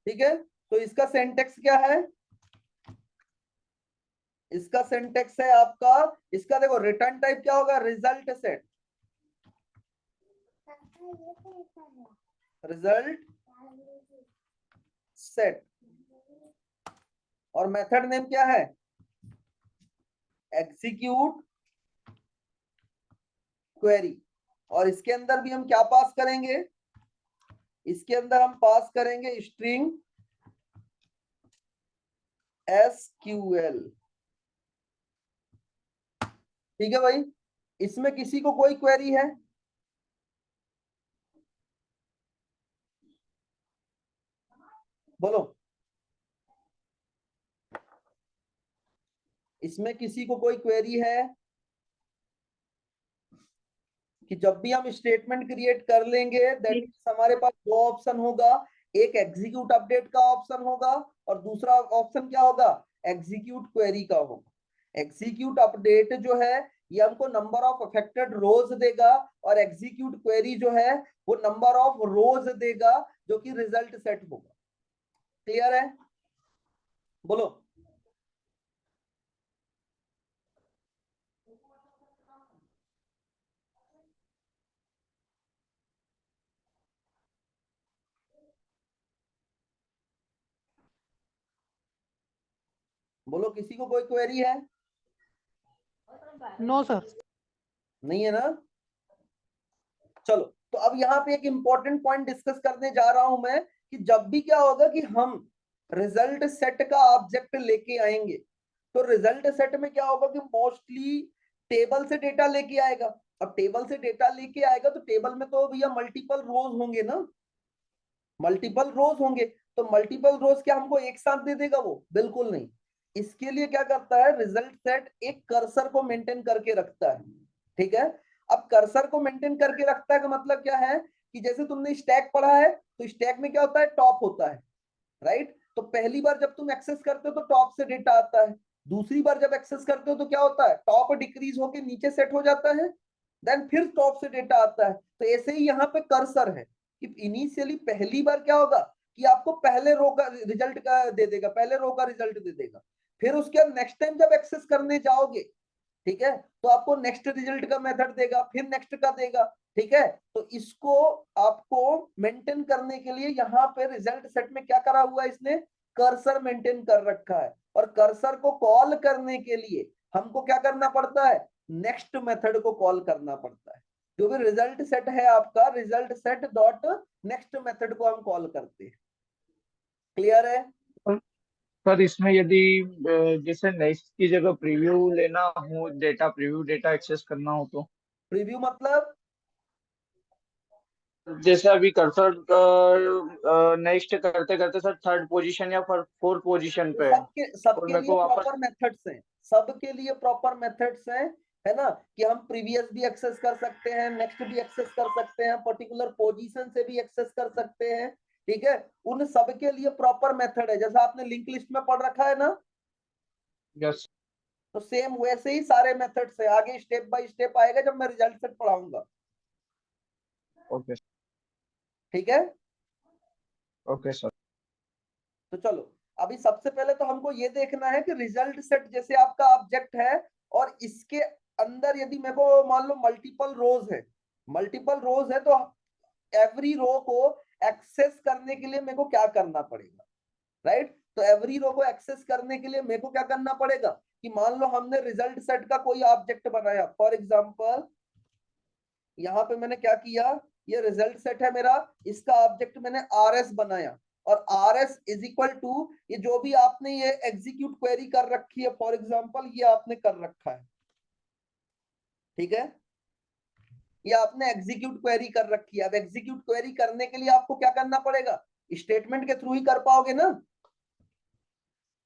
Speaker 1: ठीक है। तो इसका सिंटेक्स क्या है, इसका सिंटेक्स है आपका, इसका देखो रिटर्न टाइप क्या होगा, रिजल्ट सेट, रिजल्ट सेट, और मेथड नेम क्या है, एग्जीक्यूट क्वेरी। और इसके अंदर भी हम क्या पास करेंगे, इसके अंदर हम पास करेंगे स्ट्रिंग एसक्यूएल। ठीक है भाई। इसमें किसी को कोई क्वेरी है? बोलो, इसमें किसी को कोई क्वेरी है कि जब भी हम स्टेटमेंट क्रिएट कर लेंगे दैट मींस हमारे पास दो ऑप्शन होगा, एक एग्जीक्यूट अपडेट का ऑप्शन होगा और दूसरा ऑप्शन क्या होगा, एग्जीक्यूट क्वेरी का होगा। एग्जीक्यूट अपडेट जो है ये हमको नंबर ऑफ अफेक्टेड रोज देगा और एग्जीक्यूट क्वेरी जो है वो नंबर ऑफ रोज देगा जो कि रिजल्ट सेट होगा। क्लियर है? बोलो। बोलो किसी को कोई क्वेरी है?
Speaker 7: No sir.
Speaker 1: नहीं है ना? चलो तो अब यहाँ पे एक इंपॉर्टेंट पॉइंट डिस्कस करने जा रहा हूं मैं कि जब भी क्या होगा कि हम रिजल्ट सेट का ऑब्जेक्ट लेके आएंगे तो रिजल्ट सेट में क्या होगा कि मोस्टली टेबल से डेटा लेके आएगा। अब टेबल से डेटा लेके आएगा तो टेबल में तो भैया मल्टीपल रोज होंगे ना, मल्टीपल रोज होंगे। तो मल्टीपल रोज क्या हमको एक साथ दे देगा वो, बिल्कुल नहीं। इसके लिए क्या करता है रिजल्ट सेट, एक कर्सर को मेंटेन करके रखता है। ठीक है। अब कर्सर को मेंटेन करके रखता है का मतलब क्या है कि जैसे तुमने स्टैक पढ़ा है तो स्टैक में क्या होता है, टॉप होता है, राइट। तो पहली बार जब तुम एक्सेस करते हो तो टॉप से डेटा आता है, दूसरी बार जब एक्सेस करते हो तो क्या होता है, टॉप डिक्रीज होके नीचे सेट हो जाता है, देन फिर टॉप से डेटा आता है। तो ऐसे ही यहाँ पे कर्सर है कि इनिशियली पहली बार क्या होगा कि आपको पहले रो का रिजल्ट का दे देगा, पहले रो का रिजल्ट दे देगा, फिर उसके बाद नेक्स्ट टाइम जब एक्सेस करने जाओगे, ठीक है, तो आपको नेक्स्ट रिजल्ट का मेथड देगा, फिर नेक्स्ट का देगा। ठीक है। तो इसको आपको मेंटेन करने के लिए यहाँ पे रिजल्ट सेट में क्या करा हुआ है इसने, कर्सर मेंटेन कर रखा है। और कर्सर को कॉल करने के लिए हमको क्या करना पड़ता है, नेक्स्ट मेथड को कॉल करना पड़ता है। जो भी रिजल्ट सेट है आपका, result set dot next method को हम कॉल करते हैं। क्लियर है?
Speaker 3: पर इसमें यदि जैसे नेक्स्ट की जगह प्रीव्यू लेना हो, डेटा प्रीव्यू डेटा एक्सेस करना हो तो
Speaker 1: प्रीव्यू मतलब
Speaker 3: जैसे अभी कर्सर नेक्स्ट करते करते सर थर्ड पोजीशन या फोर्थ पोजीशन
Speaker 1: तो
Speaker 3: पे है,
Speaker 1: सबके
Speaker 3: और
Speaker 1: सबके
Speaker 3: मेरे
Speaker 1: लिए
Speaker 3: को वापस
Speaker 1: प्रॉपर मेथड्स हैं, सबके लिए प्रॉपर मेथड्स हैं, है ना, कि हम प्रीवियस भी एक्सेस कर सकते हैं, नेक्स्ट भी एक्सेस कर सकते हैं, पर्टिकुलर पोजीशन से भी एक्सेस कर सकते हैं, ठीक है। उन सब के लिए प्रॉपर मेथड है, जैसा आपने लिंक लिस्ट में पढ़ रखा है ना,
Speaker 3: यस।
Speaker 1: तो सेम वैसे ही सारे मेथड्स है, आगे स्टेप बाय स्टेप आएगा जब मैं रिजल्ट सेट पढ़ाऊंगा,
Speaker 3: ओके
Speaker 1: ठीक है।
Speaker 3: Okay sir.
Speaker 1: तो चलो, अभी सबसे पहले तो हमको ये देखना है कि रिजल्ट सेट जैसे आपका ऑब्जेक्ट है, और इसके अंदर यदि मेरे को मान लो मल्टीपल रोज है तो एवरी रो को एक्सेस करने के लिए मेरे को क्या करना पड़ेगा, राइट। तो एवरी रो को एक्सेस करने के लिए मेरे को क्या करना पड़ेगा, कि मान लो हमने रिजल्ट सेट का कोई ऑब्जेक्ट बनाया, फॉर एग्जांपल यहाँ पे मैंने क्या किया, ये रिजल्ट सेट है मेरा, इसका ऑब्जेक्ट मैंने RS बनाया, और RS इज इक्वल टू ये जो भी आपने ये एग्जीक्यूट क्वेरी कर रखी है, फॉर एग्जांपल ये आपने कर रखा है, ठीक है, ये आपने एग्जीक्यूट क्वेरी कर रखी है। अब एग्जीक्यूट क्वेरी करने के लिए आपको क्या करना पड़ेगा, स्टेटमेंट के थ्रू ही कर पाओगे ना,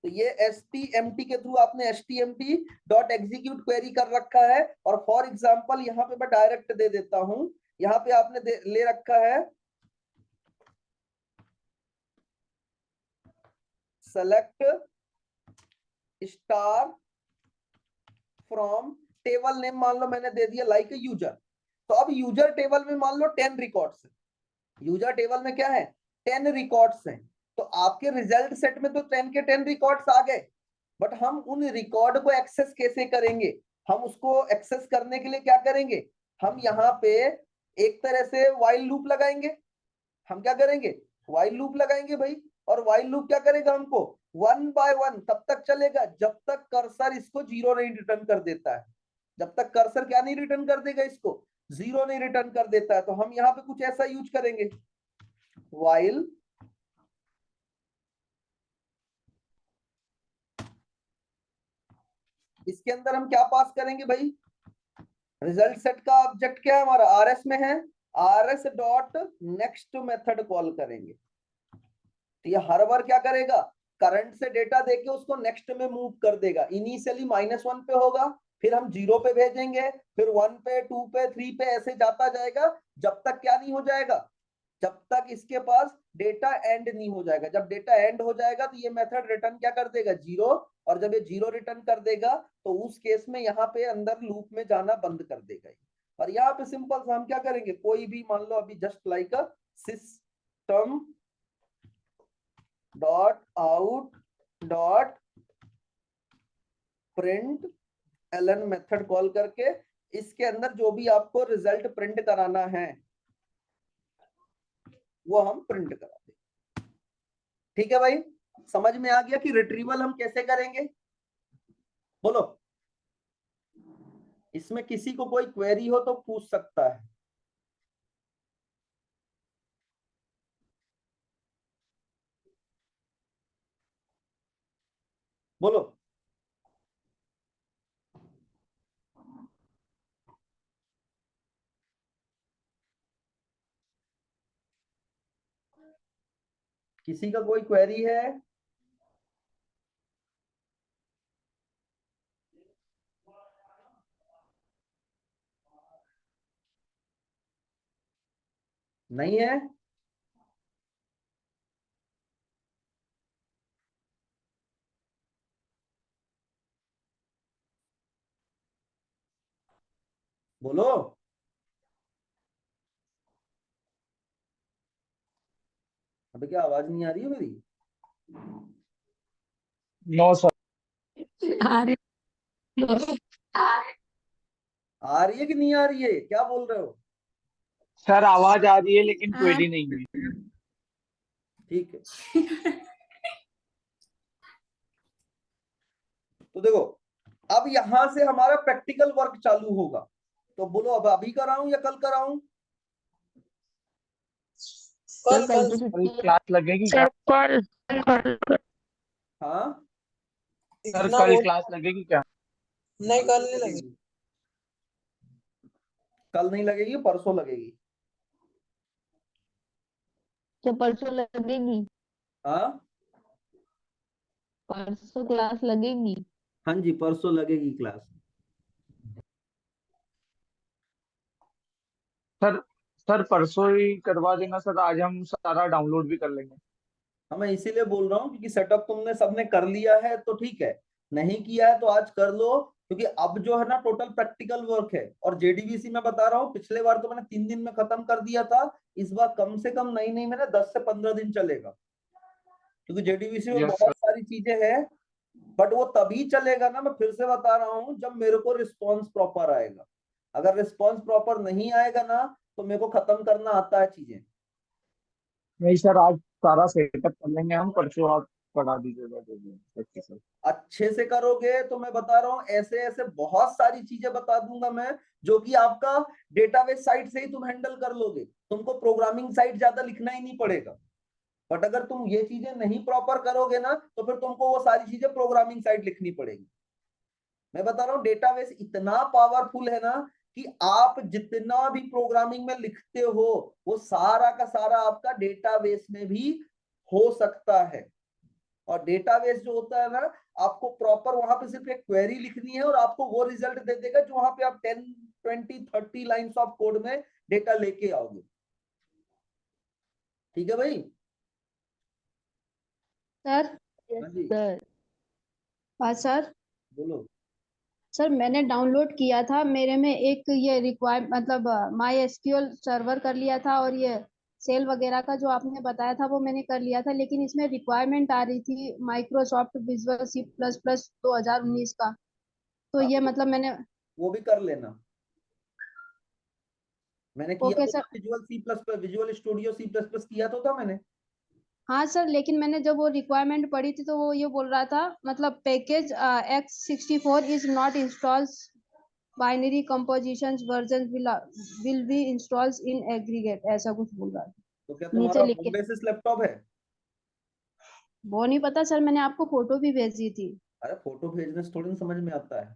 Speaker 1: तो ये STMT के थ्रू आपने STMT डॉट एग्जीक्यूट क्वेरी कर रखा है, और फॉर एग्जांपल यहाँ पे मैं डायरेक्ट दे देता हूं, यहाँ पे आपने ले रखा है select star from table name, मान लो मैंने दे दिया लाइक यूजर। तो अब यूजर टेबल में मान लो 10 रिकॉर्ड्स है, यूजर टेबल में क्या है, 10 रिकॉर्ड्स हैं, तो आपके रिजल्ट सेट में तो 10 के 10 रिकॉर्ड्स आ गए, बट हम उन रिकॉर्ड को एक्सेस कैसे करेंगे, हम उसको एक्सेस करने के लिए क्या करेंगे, हम यहाँ पे एक तरह से व्हाइल लूप लगाएंगे, हम क्या करेंगे, व्हाइल लूप लगाएंगे भाई, और व्हाइल लूप क्या करेगा, हमको 1 बाय 1 तब तक चलेगा जब तक कर्सर इसको 0 नहीं रिटर्न कर देता है, जब तक कर्सर क्या नहीं रिटर्न कर देगा, इसको 0 नहीं रिटर्न कर देता है। तो हम यहाँ पे कुछ ऐसा यूज करेंगे, व्हाइल इसके अंदर हम क्या पास करेंगे भाई, रिजल्ट सेट का ऑब्जेक्ट क्या है हमारा, RS में है, RS dot next method call करेंगे, तो ये हर बार क्या करेगा, करंट से डेटा देके उसको नेक्स्ट में मूव कर देगा, इनिशियली -1 पे होगा, फिर हम 0 पे भेजेंगे, फिर 1 पे 2 पे 3 पे ऐसे जाता जाएगा, जब तक क्या नहीं हो जाएगा, जब तक इसके पास डेटा एंड नहीं हो जाएगा। जब डेटा एंड हो जाएगा तो ये मेथड रिटर्न क्या कर देगा, 0, और जब ये 0 रिटर्न कर देगा तो उस केस में यहाँ पे अंदर लूप में जाना बंद कर देगा। और यहाँ पे सिंपल सा हम क्या करेंगे, कोई भी मान लो अभी just like system dot out dot println method call करके इसके अंदर जो भी आपको रिजल्ट प्रिंट कराना है वो हम प्रिंट करा दें, ठीक है भाई। समझ में आ गया कि रिट्रीवल हम कैसे करेंगे, बोलो, इसमें किसी को कोई क्वेरी हो तो पूछ सकता है, बोलो। किसी का कोई क्वेरी है, नहीं है, बोलो। अबे क्या आवाज नहीं आ रही है मेरी,
Speaker 3: नो सर।
Speaker 1: आ रही है कि नहीं आ रही है, क्या बोल रहे हो,
Speaker 3: सर आवाज आ रही है लेकिन क्वेरी नहीं है।
Speaker 1: ठीक है। तो देखो, अब यहां से हमारा प्रैक्टिकल वर्क चालू होगा, तो बोलो अब अभी कराऊं या कल कराऊं,
Speaker 2: कल कल
Speaker 3: कल क्लास लगेगी क्या?
Speaker 6: कल
Speaker 1: हाँ
Speaker 3: सर कल क्लास लगेगी क्या?
Speaker 1: नहीं, कल नहीं लगेगी, कल नहीं लगेगी, परसों लगेगी,
Speaker 6: तो परसों लगेगी?
Speaker 1: हाँ
Speaker 6: परसों क्लास लगेगी?
Speaker 1: हाँ जी, परसों लगेगी क्लास।
Speaker 3: सर सर परसों ही करवा देना सर, आज हम सारा डाउनलोड भी कर लेंगे।
Speaker 1: हाँ, मैं इसीलिए बोल रहा हूँ क्योंकि सेटअप तुमने सबने कर लिया है तो ठीक है, नहीं किया है तो आज कर लो, क्योंकि अब जो है ना टोटल प्रैक्टिकल वर्क है। और जेडीबीसी में बता रहा हूँ, पिछले बार तो मैंने 3 दिन में खत्म कर दिया था, इस बार कम से कम नहीं मेरा 10 से 15 दिन चलेगा, क्योंकि जेडीबीसी में
Speaker 3: यस
Speaker 1: बहुत
Speaker 3: सर।
Speaker 1: सारी चीजें हैं। बट वो तभी चलेगा ना, मैं फिर से बता रहा हूँ, जब मेरे को रिस्पॉन्स प्रॉपर आएगा। अगर रिस्पॉन्स प्रॉपर नहीं आएगा ना, तो मेरे को खत्म करना आता है चीजें।
Speaker 3: नहीं सर, आज सारा सेटअप कर लेंगे हम, परसों आप पढ़ा दीजिएगा जो भी है। Okay sir.
Speaker 1: अच्छे से करोगे तो मैं बता रहा हूँ ऐसे ऐसे बहुत सारी चीजें बता दूंगा मैं, जो कि आपका डेटाबेस साइट से ही तुम हैंडल कर लोगे, तुमको प्रोग्रामिंग साइट ज्यादा लिखना ही नहीं पड़ेगा। बट अगर तुम ये चीजें नहीं प्रॉपर करोगे ना, तो फिर तुमको वो सारी चीजें प्रोग्रामिंग साइट लिखनी पड़ेगी। मैं बता रहा हूँ डेटाबेस इतना पावरफुल है ना, कि आप जितना भी प्रोग्रामिंग में लिखते हो, वो सारा का सारा आपका डेटाबेस में भी हो सकता है। और डेटाबेस जो होता है ना, आपको प्रॉपर वहां पे सिर्फ एक क्वेरी लिखनी है और आपको वो रिजल्ट दे देगा, जो वहां पे आप 10, 20, 30 लाइंस ऑफ कोड में डेटा लेके आओगे। ठीक है भाई?
Speaker 2: सर।
Speaker 1: हाँ जी,
Speaker 6: सर
Speaker 2: हाँ सर।
Speaker 1: बोलो।
Speaker 2: सर मैंने डाउनलोड किया था, मेरे में एक ये रिक्वायर मतलब माई एसक्यूएल सर्वर कर लिया था, और ये सेल वगैरह का जो आपने बताया था वो मैंने कर लिया था, लेकिन इसमें रिक्वायरमेंट आ रही थी माइक्रोसॉफ्ट विजुअल C++ 2019 का। तो
Speaker 1: हाँ,
Speaker 2: ये मतलब मैंने।
Speaker 1: वो भी कर लेना। मैंने किया
Speaker 2: ओके
Speaker 1: तो
Speaker 2: sir.
Speaker 1: Visual C++, visual studio C++ किया तो था मैंने।
Speaker 2: हाँ सर, लेकिन मैंने जब वो रिक्वायरमेंट पढ़ी थी तो वो ये बोल रहा था, मतलब package X64 is not installs, binary compositions version will be installs in aggregate, ऐसा कुछ बोल रहा था
Speaker 1: तो क्या
Speaker 2: नीचे
Speaker 1: तुम्हारा
Speaker 2: लिख
Speaker 1: होम
Speaker 2: के।
Speaker 1: बेसिस लैपटॉप है?
Speaker 2: वो नहीं पता सर, मैंने आपको फोटो भी भेजी थी।
Speaker 1: अरे फोटो भेजने से थोड़ी ना समझ में आता है।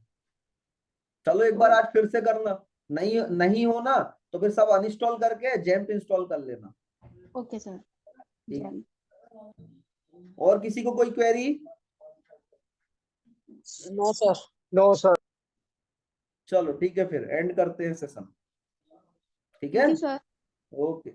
Speaker 1: चलो एक बार
Speaker 2: तो
Speaker 1: आज फिर से करना, नहीं नहीं हो ना, तो फिर सब अनइंस्टॉल करके जैम्प इंस्टॉल कर लेना।
Speaker 2: Okay sir.
Speaker 1: ठीक
Speaker 2: जय।
Speaker 1: है। और किसी को कोई query?
Speaker 3: No sir. No sir.
Speaker 1: चलो ठीक है, फिर एंड करते हैं सेशन। ठीक है।
Speaker 2: Thank you sir.
Speaker 1: ओके।